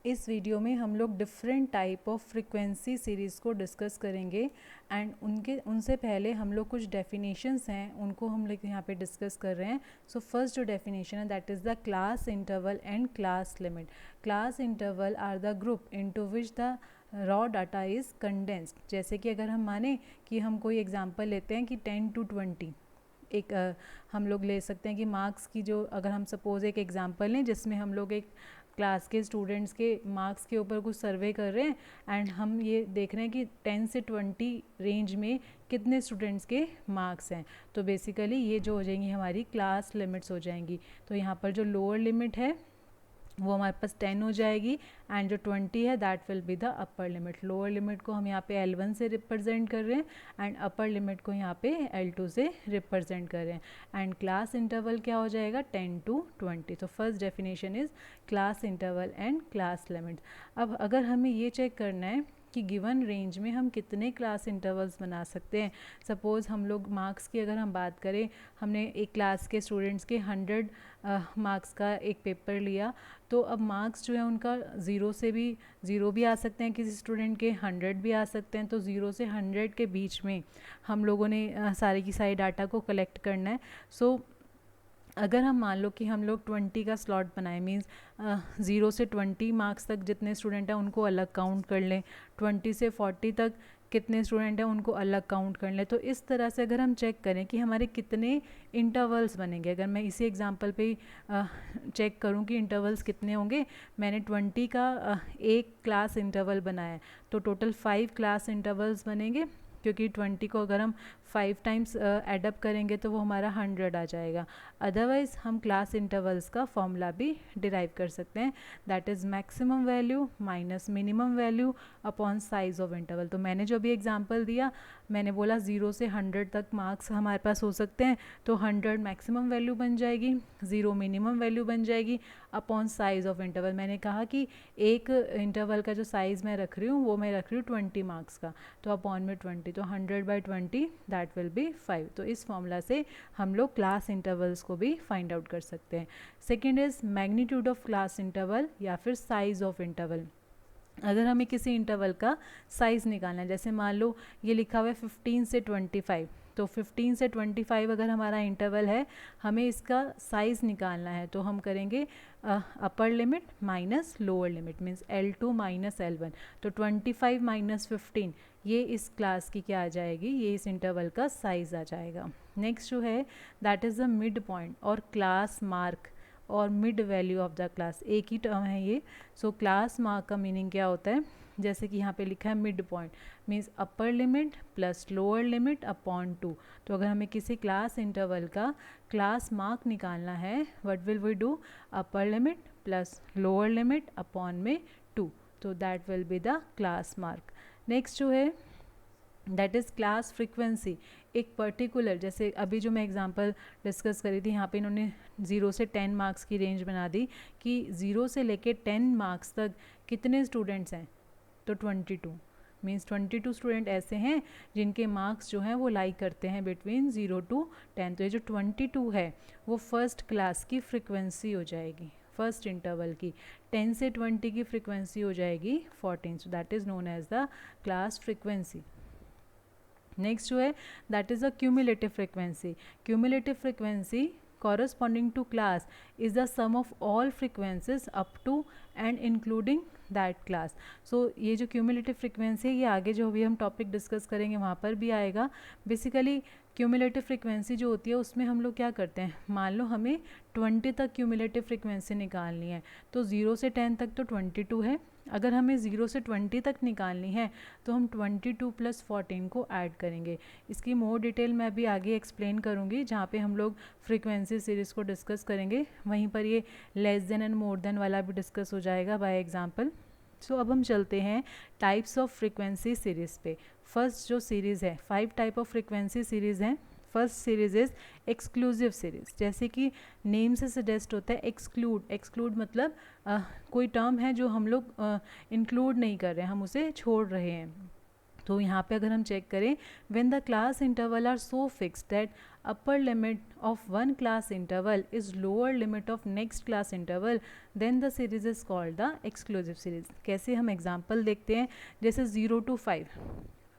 इस वीडियो में हम लोग different type of frequency series को डिस्कस करेंगे एंड उनसे पहले हम लोग कुछ डेफिनेशंस हैं उनको हम लोग यहाँ पे डिस्कस कर रहे हैं. सो फर्स्ट जो डेफिनेशन है that is the class interval and class limit. Class interval are the group into which the raw data is condensed. जैसे कि अगर हम माने कि हम कोई एग्जांपल लेते हैं कि 10 to 20 एक हम लोग ले सकते हैं कि मार्क्स की जो अगर हम सपोज़ एक एग्जांपल लें जिसमें हम लोग एक क्लास के स्टूडेंट्स के मार्क्स के ऊपर कुछ सर्वे कर रहे हैं एंड हम ये देख रहे हैं कि 10 से 20 रेंज में कितने स्टूडेंट्स के मार्क्स हैं. तो बेसिकली ये जो हो जाएंगी हमारी क्लास लिमिट्स हो जाएंगी. तो यहाँ पर जो लोअर लिमिट है वो हमारे पास 10 हो जाएगी एंड जो 20 है that will be the upper limit. Lower limit को हम यहाँ पे L1 से रिप्रेजेंट कर रहे हैं एंड अपर लिमिट को यहाँ पे L2 से रिप्रेजेंट कर रहे हैं एंड क्लास इंटरवल क्या हो जाएगा 10 to 20. तो first definition is class interval and class limit. अब अगर हमें ये चेक करना है कि गिवन रेंज में हम कितने क्लास इंटरवल्स बना सकते हैं. सपोज़ हम लोग मार्क्स की अगर हम बात करें, हमने एक क्लास के स्टूडेंट्स के 100 मार्क्स का एक पेपर लिया. तो अब मार्क्स जो है उनका ज़ीरो भी आ सकते हैं, किसी स्टूडेंट के 100 भी आ सकते हैं. तो 0 से 100 के बीच में हम लोगों ने सारी की सारी डाटा को कलेक्ट करना है. सो अगर हम मान लो कि हम लोग 20 का स्लॉट बनाए मीन्स 0 से 20 मार्क्स तक जितने स्टूडेंट हैं उनको अलग काउंट कर लें, 20 से 40 तक कितने स्टूडेंट हैं उनको अलग काउंट कर लें. तो इस तरह से अगर हम चेक करें कि हमारे कितने इंटरवल्स बनेंगे, अगर मैं इसी एग्जांपल पे चेक करूं कि इंटरवल्स कितने होंगे, मैंने 20 का एक क्लास इंटरवल बनाया है तो टोटल 5 क्लास इंटरवल्स बनेंगे क्योंकि 20 को अगर हम 5 टाइम्स एडअप करेंगे तो वो हमारा 100 आ जाएगा. अदरवाइज़ हम क्लास इंटरवल्स का फॉर्मूला भी डिराइव कर सकते हैं that is maximum value minus minimum value upon size of interval. तो मैंने जो भी एग्जांपल दिया, मैंने बोला 0 से 100 तक मार्क्स हमारे पास हो सकते हैं तो 100 मैक्सिमम वैल्यू बन जाएगी, 0 मिनिमम वैल्यू बन जाएगी अपॉन साइज ऑफ इंटरवल. मैंने कहा कि एक इंटरवल का जो साइज़ मैं रख रही हूँ वो मैं रख रही हूँ 20 मार्क्स का, तो अपॉन में 20, तो 100/20 दैट विल बी 5. तो इस फॉर्मूला से हम लोग क्लास इंटरवल्स को भी फाइंड आउट कर सकते हैं. Second is magnitude of class interval या फिर साइज ऑफ इंटरवल. अगर हमें किसी इंटरवल का साइज़ निकालना है, जैसे मान लो ये लिखा हुआ है 15 से 25, तो 15 से 25 अगर हमारा इंटरवल है, हमें इसका साइज़ निकालना है तो हम करेंगे upper limit minus lower limit means L2 minus L1. तो 25 माइनस 15 ये इस क्लास की क्या आ जाएगी, ये इस इंटरवल का साइज़ आ जाएगा. नेक्स्ट जो है that is the mid point और क्लास मार्क और mid value of the class, एक ही टर्म है ये. सो क्लास मार्क का मीनिंग क्या होता है, जैसे कि यहाँ पे लिखा है mid point means upper limit plus lower limit upon 2. तो अगर हमें किसी क्लास इंटरवल का क्लास मार्क निकालना है, what will we do, upper limit plus lower limit upon में 2. तो that will be the class mark. Next जो है दैट इज़ क्लास फ्रीक्वेंसी. एक पर्टिकुलर, जैसे अभी जो मैं एग्जांपल डिस्कस करी थी, यहाँ पे इन्होंने 0 से 10 मार्क्स की रेंज बना दी कि 0 से लेके 10 मार्क्स तक कितने स्टूडेंट्स हैं, तो 22 मीन्स 22 स्टूडेंट ऐसे हैं जिनके मार्क्स जो हैं वो लाई करते हैं बिटवीन 0 to 10. तो ये जो 22 है वो फर्स्ट क्लास की फ्रिक्वेंसी हो जाएगी, फर्स्ट इंटरवल की. 10 से 20 की फ्रिक्वेंसी हो जाएगी 14. So that is known as the class frequency. Next जो है that is a cumulative frequency. Cumulative frequency corresponding to class is the sum of all frequencies up to and including that class. So ये जो cumulative frequency है ये आगे जो भी हम टॉपिक डिस्कस करेंगे वहाँ पर भी आएगा. बेसिकली क्यूमुलेटिव फ्रिक्वेंसी जो होती है उसमें हम लोग क्या करते हैं, मान लो हमें 20 तक क्यूमुलेटिव फ्रिक्वेंसी निकालनी है तो 0 से 10 तक तो 22 है. अगर हमें 0 से 20 तक निकालनी है तो हम 22 प्लस 14 को ऐड करेंगे. इसकी मोर डिटेल मैं अभी आगे एक्सप्लेन करूँगी जहाँ पे हम लोग फ्रीक्वेंसी सीरीज़ को डिस्कस करेंगे. वहीं पर ये less than and more than वाला भी डिस्कस हो जाएगा बाय एग्जांपल. सो अब हम चलते हैं टाइप्स ऑफ फ्रीक्वेंसी सीरीज़ पे. फर्स्ट जो सीरीज़ है, 5 टाइप ऑफ फ्रीक्वेंसी सीरीज़ हैं. First series is exclusive series. जैसे कि नेम से सजेस्ट होता है एक्सक्लूड. एक्सक्लूड मतलब कोई टर्म है जो हम लोग इंक्लूड नहीं कर रहे हैं, हम उसे छोड़ रहे हैं. तो यहाँ पे अगर हम चेक करें, when the class interval are so fixed that upper limit of one class interval is lower limit of next class interval, then the series is called the exclusive series. कैसे हम एग्जांपल देखते हैं, जैसे 0 to 5,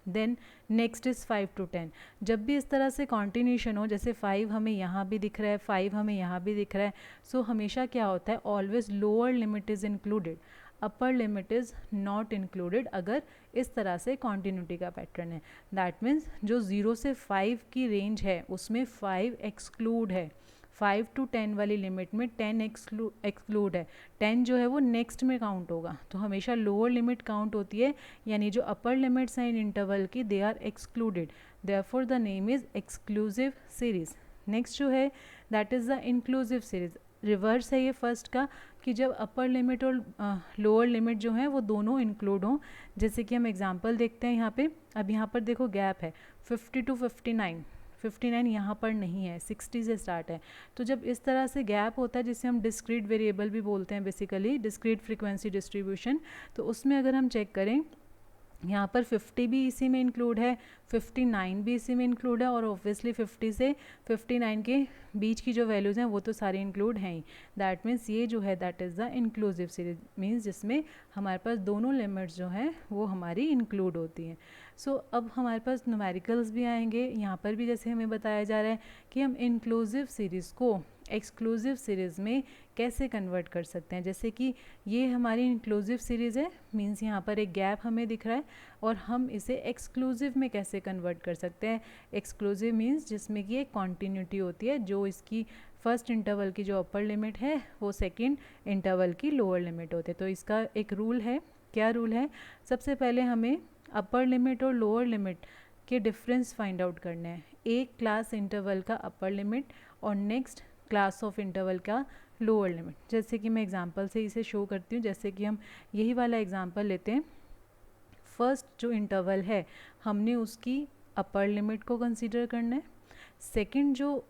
then next is 5 to 10। जब भी इस तरह से कॉन्टिन्यूशन हो, जैसे 5 हमें यहाँ भी दिख रहा है, 5 हमें यहाँ भी दिख रहा है, सो हमेशा क्या होता है, always lower limit is included, upper limit is not included, अगर इस तरह से कॉन्टिन्यूटी का पैटर्न है। दैट मीन्स जो 0 से 5 की रेंज है उसमें 5 एक्सक्लूड है, 5 to 10 वाली लिमिट में 10 एक्सक्लूड है, 10 जो है वो नेक्स्ट में काउंट होगा। तो हमेशा लोअर लिमिट काउंट होती है, यानी जो अपर लिमिट्स हैं इन इंटरवल की they are excluded, therefore the name is exclusive series. Next जो है that is the inclusive series. Reverse है ये फर्स्ट का, कि जब अपर लिमिट और लोअर लिमिट जो है वो दोनों इंक्लूड हों। जैसे कि हम एग्जांपल देखते हैं यहाँ पे, अब यहाँ पर देखो गैप है 50 to 59, 59 यहाँ पर नहीं है, 60 से स्टार्ट है। तो जब इस तरह से गैप होता है, जिसे हम डिस्क्रीट वेरिएबल भी बोलते हैं, बेसिकली डिस्क्रीट फ्रीक्वेंसी डिस्ट्रीब्यूशन, तो उसमें अगर हम चेक करें, यहाँ पर 50 भी इसी में इंक्लूड है, 59 भी इसी में इंक्लूड है, और ऑब्वियसली 50 से 59 के बीच की जो वैल्यूज़ हैं वो तो सारी इंक्लूड हैं ही। दैट मीन्स ये जो है that is the inclusive series, means जिसमें हमारे पास दोनों लिमिट्स जो हैं वो हमारी इंक्लूड होती हैं। सो अब हमारे पास न्यूमेरिकल्स भी आएंगे। यहाँ पर भी जैसे हमें बताया जा रहा है कि हम इंक्लूसिव सीरीज़ को एक्सक्लूसिव सीरीज़ में कैसे कन्वर्ट कर सकते हैं। जैसे कि ये हमारी इंक्लूसिव सीरीज़ है, मींस यहाँ पर एक गैप हमें दिख रहा है, और हम इसे एक्सक्लूसिव में कैसे कन्वर्ट कर सकते हैं। एक्सक्लूसिव मींस जिसमें कि एक कॉन्टीन्यूटी होती है, जो इसकी फर्स्ट इंटरवल की जो अपर लिमिट है वो सेकेंड इंटरवल की लोअर लिमिट होती है। तो इसका एक रूल है। क्या रूल है, सबसे पहले हमें अपर लिमिट और लोअर लिमिट के डिफरेंस फाइंड आउट करने हैं। एक क्लास इंटरवल का अपर लिमिट और नेक्स्ट क्लास ऑफ इंटरवल का लोअर लिमिट। जैसे कि मैं एग्जांपल से इसे शो करती हूँ। जैसे कि हम यही वाला एग्जांपल लेते हैं। फर्स्ट जो इंटरवल है हमने उसकी अपर लिमिट को कंसीडर करना है, सेकंड जो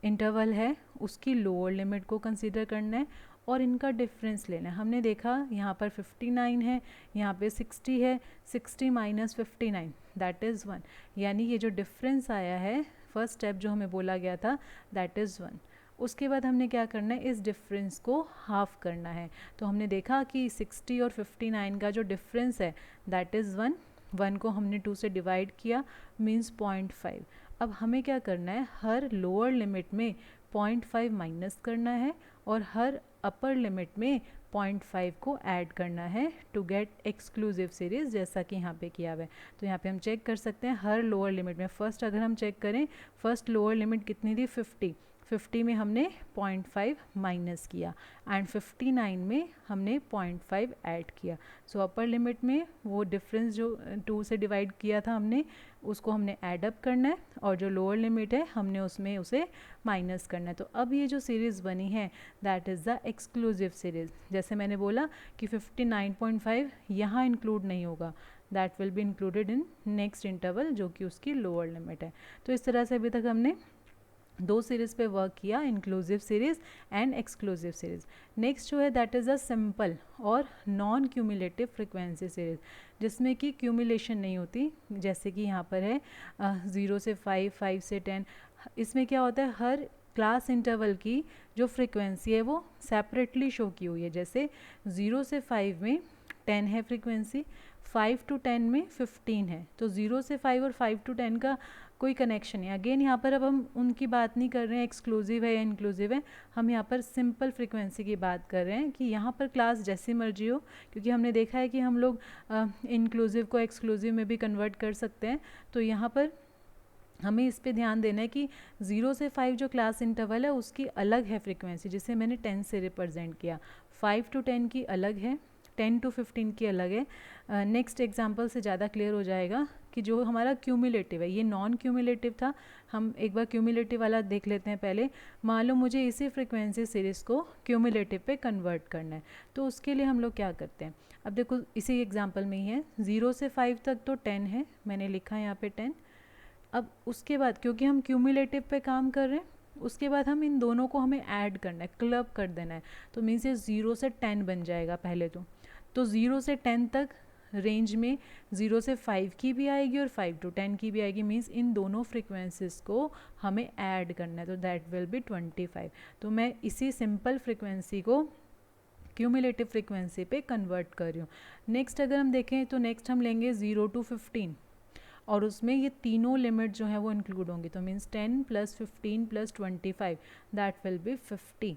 इंटरवल है उसकी लोअर लिमिट को कंसीडर करना है, और इनका डिफरेंस लेना है। हमने देखा यहाँ पर 59 है, यहाँ पे 60 है, 60 माइनस 59 दैट इज़ 1, यानी ये जो डिफरेंस आया है, फर्स्ट स्टेप जो हमें बोला गया था दैट इज़ 1। उसके बाद हमने क्या करना है, इस डिफरेंस को हाफ करना है। तो हमने देखा कि 60 और 59 का जो डिफरेंस है दैट इज़ 1, 1 को हमने 2 से डिवाइड किया, मीन्स 0.5। अब हमें क्या करना है, हर लोअर लिमिट में 0.5 माइनस करना है और हर अपर लिमिट में 0.5 को ऐड करना है टू गेट एक्सक्लूसिव सीरीज़, जैसा कि यहाँ पे किया हुआ है। तो यहाँ पे हम चेक कर सकते हैं हर लोअर लिमिट में। फर्स्ट अगर हम चेक करें, फर्स्ट लोअर लिमिट कितनी थी, 50 में हमने 0.5 माइनस किया, एंड 59 में हमने 0.5 ऐड किया। सो अपर लिमिट में वो डिफरेंस जो 2 से डिवाइड किया था हमने, उसको हमने ऐड अप करना है, और जो लोअर लिमिट है हमने उसमें उसे माइनस करना है। तो अब ये जो सीरीज़ बनी है that is the exclusive series. जैसे मैंने बोला कि 59.5 यहाँ इंक्लूड नहीं होगा, that will be included in next interval जो कि उसकी लोअर लिमिट है। तो इस तरह से अभी तक हमने दो सीरीज़ पे वर्क किया, inclusive series and exclusive series. Next जो है दैट इज़ अ सिंपल और नॉन क्यूमुलेटिव फ्रिक्वेंसी सीरीज़, जिसमें कि क्यूमुलेशन नहीं होती, जैसे कि यहाँ पर है 0 से 5, 5 से 10। इसमें क्या होता है, हर क्लास इंटरवल की जो फ्रिक्वेंसी है वो सेपरेटली शो की हुई है। जैसे 0 से 5 में 10 है फ्रिक्वेंसी, 5 to 10 में 15 है। तो 0 से 5 और 5 to 10 का कोई कनेक्शन नहीं। अगेन यहाँ पर अब हम उनकी बात नहीं कर रहे हैं एक्सक्लूसिव है या इंक्लूसिव है, हम यहाँ पर सिंपल फ्रिक्वेंसी की बात कर रहे हैं कि यहाँ पर क्लास जैसी मर्जी हो, क्योंकि हमने देखा है कि हम लोग इंक्लूसिव को एक्सक्लूसिव में भी कन्वर्ट कर सकते हैं। तो यहाँ पर हमें इस पे ध्यान देना है कि 0 से 5 जो क्लास इंटरवल है उसकी अलग है फ्रिक्वेंसी, जिसे मैंने 10 से रिप्रेजेंट किया। 5 to 10 की अलग है, 10 to 15 की अलग है। नेक्स्ट एग्जांपल से ज़्यादा क्लियर हो जाएगा कि जो हमारा क्यूमुलेटिव है, ये नॉन क्यूमुलेटिव था। हम एक बार क्यूमुलेटिव वाला देख लेते हैं पहले। मान लो मुझे इसी फ्रिक्वेंसी सीरीज़ को क्यूमुलेटिव पे कन्वर्ट करना है, तो उसके लिए हम लोग क्या करते हैं। अब देखो इसी एग्जाम्पल में ही है, 0 से 5 तक तो 10 है, मैंने लिखा है यहाँ पे 10। अब उसके बाद क्योंकि हम क्यूमुलेटिव पे काम कर रहे हैं, उसके बाद हम इन दोनों को हमें ऐड करना है, क्लब कर देना है। तो मीन्स ये 0 से 10 बन जाएगा पहले तो 0 से 10 तक रेंज में 0 से 5 की भी आएगी और 5 to 10 की भी आएगी, मीन्स इन दोनों फ्रिक्वेंसीज को हमें ऐड करना है, तो दैट विल बी 25। तो मैं इसी सिंपल फ्रिक्वेंसी को क्यूमुलेटिव फ्रिक्वेंसी पे कन्वर्ट कर रही हूँ। नेक्स्ट अगर हम देखें तो नेक्स्ट हम लेंगे 0 to 15 और उसमें ये तीनों लिमिट जो है वो इंक्लूड होंगी, तो means 10 + 15 + 25 that will be 50।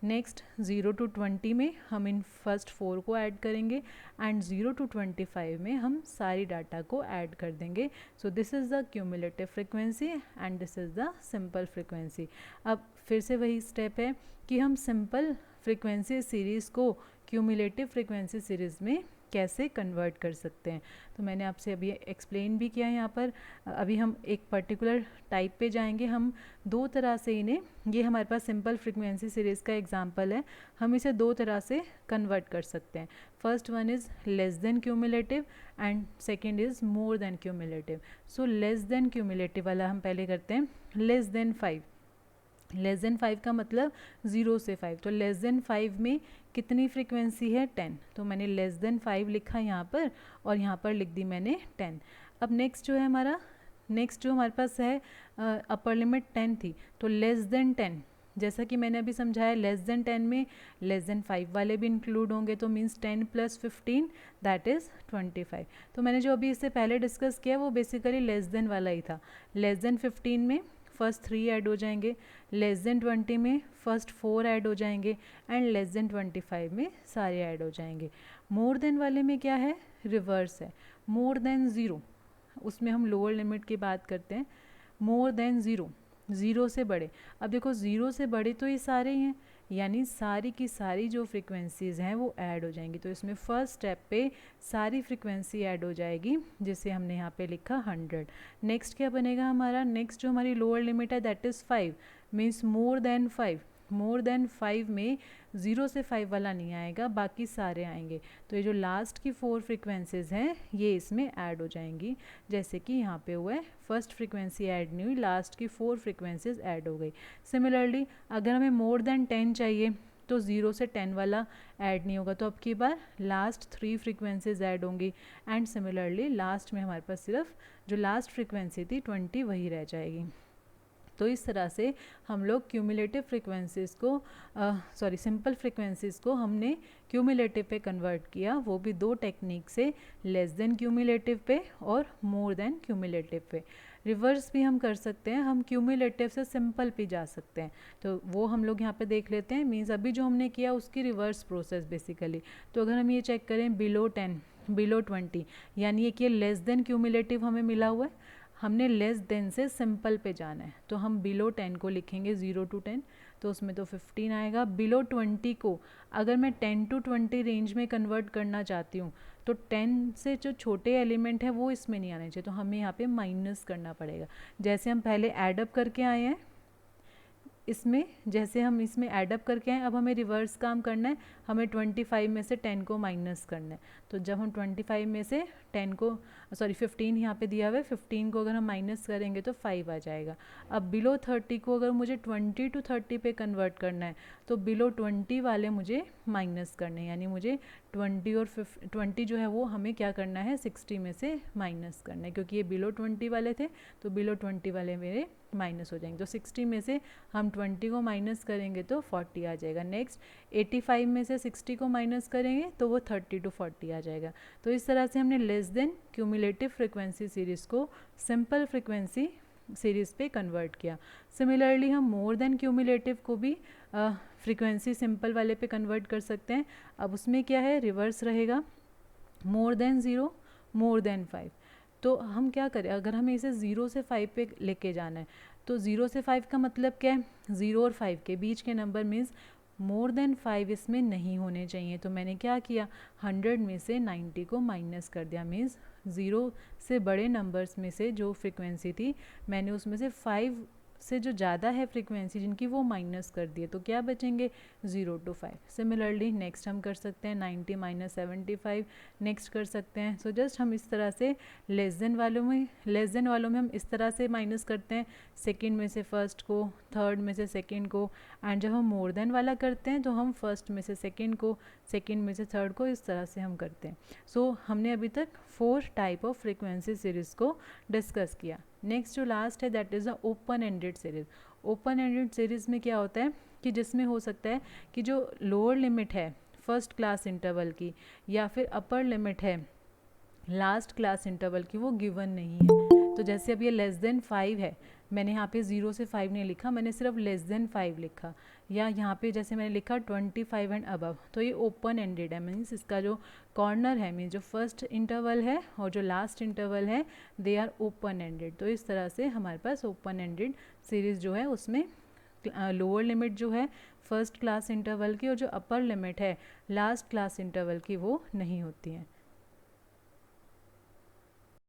Next 0 to 20 में हम इन फर्स्ट 4 को ऐड करेंगे एंड 0 to 25 में हम सारी डाटा को ऐड कर देंगे। So this is the cumulative frequency and this is the simple frequency. अब फिर से वही स्टेप है कि हम सिंपल फ्रिक्वेंसी सीरीज़ को क्यूमुलेटिव फ्रिक्वेंसी सीरीज़ में कैसे कन्वर्ट कर सकते हैं। तो मैंने आपसे अभी एक्सप्लेन भी किया है यहाँ पर। अभी हम एक पर्टिकुलर टाइप पे जाएंगे। हम दो तरह से इन्हें, ये हमारे पास सिंपल फ्रिक्वेंसी सीरीज़ का एग्जांपल है, हम इसे दो तरह से कन्वर्ट कर सकते हैं। First one is less than cumulative and second is more than cumulative. So less than cumulative वाला हम पहले करते हैं। लेस देन 5, लेस देन 5 का मतलब 0 से 5, तो लेस देन 5 में कितनी फ्रीक्वेंसी है 10, तो मैंने लेस देन 5 लिखा यहाँ पर और यहाँ पर लिख दी मैंने 10। अब नेक्स्ट जो है हमारा, नेक्स्ट जो हमारे पास है अपर लिमिट 10 थी, तो लेस देन 10, जैसा कि मैंने अभी समझाया लेस देन 10 में लेस देन 5 वाले भी इंक्लूड होंगे, तो मीन्स 10 + 15 दैट इज़ 25। तो मैंने जो अभी इससे पहले डिस्कस किया वो बेसिकली लेस देन वाला ही था। लेस देन 15 में फर्स्ट 3 ऐड हो जाएंगे, लेस देन 20 में फर्स्ट 4 ऐड हो जाएंगे एंड लेस देन 25 में सारे ऐड हो जाएंगे। मोर देन वाले में क्या है, रिवर्स है। मोर देन 0, उसमें हम लोअर लिमिट की बात करते हैं। मोर देन 0, 0 से बड़े। अब देखो 0 से बड़े तो ये सारे ही हैं, यानी सारी की सारी जो फ्रिक्वेंसीज़ हैं वो ऐड हो जाएंगी। तो इसमें फर्स्ट स्टेप पे सारी फ्रिक्वेंसी ऐड हो जाएगी, जिसे हमने यहाँ पे लिखा 100। नेक्स्ट क्या बनेगा हमारा, नेक्स्ट जो हमारी लोअर लिमिट है that is 5, means more than 5। More than 5 में 0 से 5 वाला नहीं आएगा, बाकी सारे आएंगे। तो ये जो लास्ट की 4 फ्रिक्वेंसीज़ हैं ये इसमें ऐड हो जाएंगी, जैसे कि यहाँ पे हुआ है। फर्स्ट फ्रिक्वेंसी ऐड नहीं हुई, लास्ट की 4 फ्रिक्वेंसीज़ ऐड हो गई। सिमिलरली अगर हमें मोर देन 10 चाहिए तो 0 से 10 वाला ऐड नहीं होगा, तो अब की बार लास्ट 3 फ्रिक्वेंसीज ऐड होंगी एंड सिमिलरली लास्ट में हमारे पास सिर्फ जो लास्ट फ्रिक्वेंसी थी 20 वही रह जाएगी। तो इस तरह से हम लोग क्यूमुलेटिव फ्रिक्वेंसीज़ को सिंपल फ्रिक्वेंसीज़ को हमने क्यूमुलेटिव पे कन्वर्ट किया, वो भी दो टेक्निक से, लेस देन क्यूमुलेटिव पे और मोर देन क्यूमुलेटिव पे। रिवर्स भी हम कर सकते हैं, हम क्यूमुलेटिव से सिंपल पे जा सकते हैं, तो वो हम लोग यहाँ पे देख लेते हैं। मीन्स अभी जो हमने किया उसकी रिवर्स प्रोसेस बेसिकली। तो अगर हम ये चेक करें बिलो 10 बिलो 20, यानी ये कि लेस देन क्यूमुलेटिव हमें मिला हुआ है, हमने लेस देन से सिंपल पे जाना है, तो हम बिलो 10 को लिखेंगे 0 to 10, तो उसमें तो 15 आएगा। बिलो 20 को अगर मैं 10 to 20 रेंज में कन्वर्ट करना चाहती हूँ तो 10 से जो छोटे एलिमेंट है वो इसमें नहीं आने चाहिए, तो हमें यहाँ पे माइनस करना पड़ेगा। जैसे हम पहले एडअप करके आए हैं इसमें, जैसे हम इसमें एडअप करके आए, अब हमें रिवर्स काम करना है, हमें 25 में से 10 को माइनस करना है। तो जब हम 25 में से 10 को 15 यहाँ पे दिया हुआ है, 15 को अगर हम माइनस करेंगे तो 5 आ जाएगा। अब बिलो 30 को अगर मुझे 20 to 30 पे कन्वर्ट करना है तो बिलो 20 वाले मुझे माइनस करने हैं, यानी मुझे 20 और 20 जो है वो हमें क्या करना है 60 में से माइनस करना है, क्योंकि ये बिलो 20 वाले थे तो बिलो 20 वाले मेरे माइनस हो जाएंगे। तो 60 में से हम 20 को माइनस करेंगे तो 40 आ जाएगा। नेक्स्ट 85 में से 60 को माइनस करेंगे तो वो 30 to 40 आ जाएगा। तो इस तरह से हमने less than cumulative frequency series को सिंपल फ्रिक्वेंसी सीरीज़ पे कन्वर्ट किया। सिमिलरली हम मोर देन क्यूमुलेटिव को भी फ्रिक्वेंसी सिंपल वाले पे कन्वर्ट कर सकते हैं। अब उसमें क्या है, रिवर्स रहेगा, मोर देन 0 मोर देन 5। तो हम क्या करें, अगर हमें इसे 0 से 5 पे लेके जाना है तो 0 से 5 का मतलब क्या है, 0 और 5 के बीच के नंबर मीन्स मोर देन 5 इसमें नहीं होने चाहिए। तो मैंने क्या किया, 100 में से 90 को माइनस कर दिया, मीन्स 0 से बड़े नंबर्स में से जो फ्रिक्वेंसी थी मैंने उसमें से 5 से जो ज़्यादा है फ्रीक्वेंसी जिनकी, वो माइनस कर दिए, तो क्या बचेंगे 0 to 5। सिमिलरली नेक्स्ट हम कर सकते हैं 90 - 75, नेक्स्ट कर सकते हैं। सो जस्ट हम इस तरह से लेस देन वालों में हम इस तरह से माइनस करते हैं, सेकेंड में से फर्स्ट को, थर्ड में से सेकेंड को, एंड जब हम मोर देन वाला करते हैं तो हम फर्स्ट में से सेकेंड को, सेकेंड में से थर्ड को, इस तरह से हम करते हैं। सो हमने अभी तक 4 टाइप ऑफ फ्रीक्वेंसी सीरीज़ को डिस्कस किया। नेक्स्ट जो लास्ट है that is the open ended series. Open ended series में क्या होता है कि जिसमें हो सकता है कि जो लोअर लिमिट है फर्स्ट क्लास इंटरवल की या फिर अपर लिमिट है लास्ट क्लास इंटरवल की, वो गिवन नहीं है। तो जैसे अब ये लेस देन 5 है, मैंने यहाँ पे 0 से 5 नहीं लिखा, मैंने सिर्फ लेस देन 5 लिखा, या यहाँ पे जैसे मैंने लिखा 25 एंड अबव, तो ये ओपन एंडेड है। मीन्स इसका जो कॉर्नर है, मीन्स जो फर्स्ट इंटरवल है और जो लास्ट इंटरवल है, दे आर ओपन एंडेड। तो इस तरह से हमारे पास ओपन एंडेड सीरीज़ जो है उसमें लोअर लिमिट जो है फर्स्ट क्लास इंटरवल की और जो अपर लिमिट है लास्ट क्लास इंटरवल की, वो नहीं होती है।